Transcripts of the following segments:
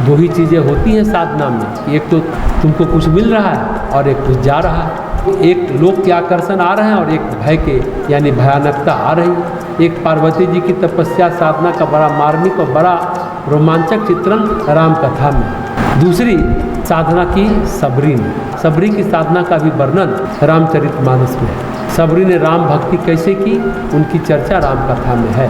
दो ही चीज़ें होती हैं साधना में, एक तो तुमको कुछ मिल रहा है और एक कुछ जा रहा है। एक लोक के आकर्षण आ रहे हैं और एक भय के यानी भयानकता आ रही है। एक पार्वती जी की तपस्या साधना का बड़ा मार्मिक और बड़ा रोमांचक चित्रण राम कथा में। दूसरी साधना की सबरी में, सबरी की साधना का भी वर्णन रामचरितमानस में है। सबरी ने राम भक्ति कैसे की, उनकी चर्चा राम कथा में है।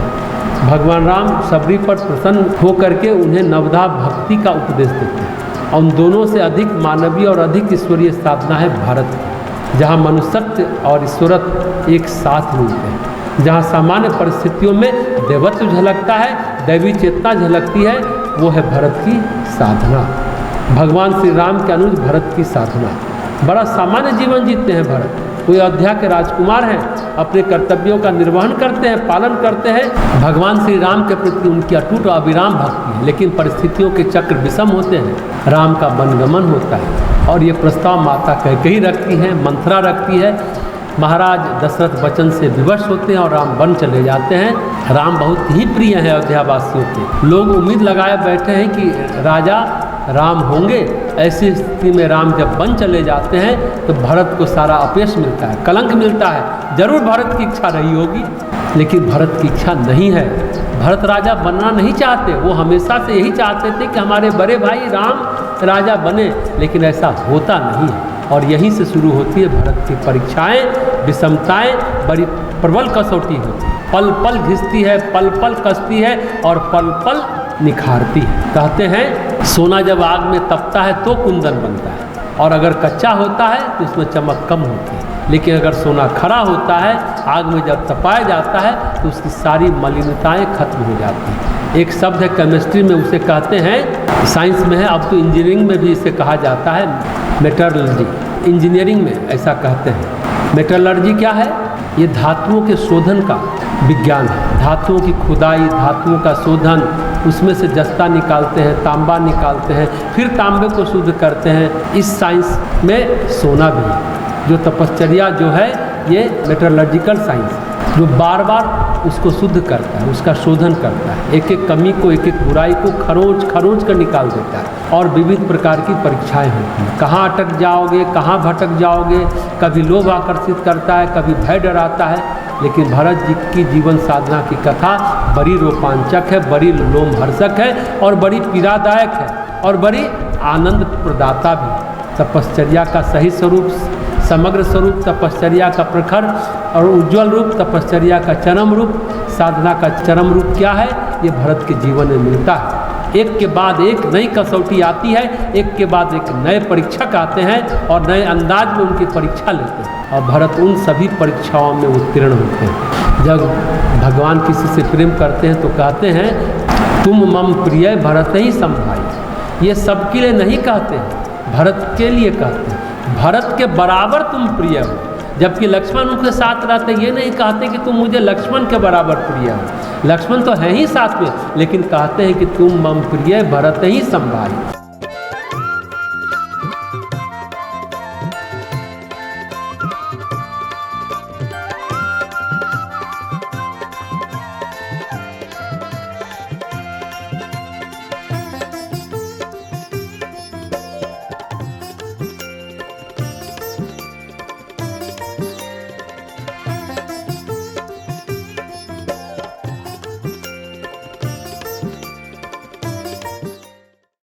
भगवान राम सबरी पर प्रसन्न होकर के उन्हें नवधा भक्ति का उपदेश देते हैं। और उन दोनों से अधिक मानवीय और अधिक ईश्वरीय साधना है भारत की, जहाँ मनुष्यत्व और ईश्वरत्व एक साथ मिलते हैं, जहाँ सामान्य परिस्थितियों में देवत्व झलकता है, दैवी चेतना झलकती है, वो है भरत की साधना। भगवान श्री राम के अनुज भरत की साधना। बड़ा सामान्य जीवन जीते हैं भरत, कोई अयोध्या के राजकुमार हैं, अपने कर्तव्यों का निर्वहन करते हैं, पालन करते हैं। भगवान श्री राम के प्रति उनकी अटूट और अविराम भक्ति है, लेकिन परिस्थितियों के चक्र विषम होते हैं, राम का वनगमन होता है। और ये प्रस्ताव माता कैकेयी रखती है, मंथरा रखती है। महाराज दशरथ वचन से विवश होते हैं और राम वन चले जाते हैं। राम बहुत ही प्रिय है अयोध्यावासियों के। लोग उम्मीद लगाए बैठे हैं कि राजा राम होंगे। ऐसी स्थिति में राम जब वन चले जाते हैं तो भरत को सारा अपयश मिलता है, कलंक मिलता है। जरूर भरत की इच्छा रही होगी, लेकिन भरत की इच्छा नहीं है। भरत राजा बनना नहीं चाहते, वो हमेशा से यही चाहते थे कि हमारे बड़े भाई राम राजा बने, लेकिन ऐसा होता नहीं है। और यहीं से शुरू होती है भरत की परीक्षाएं, विषमताएं, बड़ी प्रबल कसौटी होती है। पल पल घिसती है, पल पल कसती है और पल पल निखारती है। कहते हैं सोना जब आग में तपता है तो कुंदन बनता है, और अगर कच्चा होता है तो उसमें चमक कम होती है। लेकिन अगर सोना खरा होता है, आग में जब तपाया जाता है तो उसकी सारी मलिनताएं खत्म हो जाती हैं। एक शब्द है केमिस्ट्री में, उसे कहते हैं, साइंस में है, अब तो इंजीनियरिंग में भी इसे कहा जाता है मेटलर्जी। इंजीनियरिंग में ऐसा कहते हैं। मेटलर्जी क्या है? ये धातुओं के शोधन का विज्ञान है। धातुओं की खुदाई, धातुओं का शोधन, उसमें से जस्ता निकालते हैं, तांबा निकालते हैं, फिर तांबे को शुद्ध करते हैं। इस साइंस में सोना भी है। जो तपश्चर्या जो है ये मेटलर्जिकल साइंस, जो बार बार उसको शुद्ध करता है, उसका शोधन करता है, एक एक कमी को, एक एक बुराई को खरोंच खरोंच कर निकाल देता है। और विविध प्रकार की परीक्षाएं होती हैं। कहाँ अटक जाओगे, कहाँ भटक जाओगे। कभी लोभ आकर्षित करता है, कभी भय डराता है। लेकिन भरत जी की जीवन साधना की कथा बड़ी रोमांचक है, बड़ी लोमहर्षक है और बड़ी पीड़ादायक है और बड़ी आनंद प्रदाता भी। तपश्चर्या का सही स्वरूप, समग्र स्वरूप, तपश्चर्या का प्रखर और उज्ज्वल रूप, तपश्चर्या का चरम रूप, साधना का चरम रूप क्या है, ये भरत के जीवन में मिलता है। एक के बाद एक नई कसौटी आती है, एक के बाद एक नए परीक्षक आते हैं और नए अंदाज में उनकी परीक्षा लेते हैं। और भरत उन सभी परीक्षाओं में उत्तीर्ण होते हैं। जब भगवान किसी से प्रेम करते हैं तो कहते हैं तुम मम प्रिय भरत ही संभाई। ये सबके लिए नहीं कहते हैं, भरत के लिए कहते हैं। भरत के बराबर तुम प्रिय हो। जबकि लक्ष्मण उनके साथ रहते, ये नहीं कहते कि तुम मुझे लक्ष्मण के बराबर प्रिय हो। लक्ष्मण तो है ही साथ में, लेकिन कहते हैं कि तुम मम प्रिय भरत ही संभाई।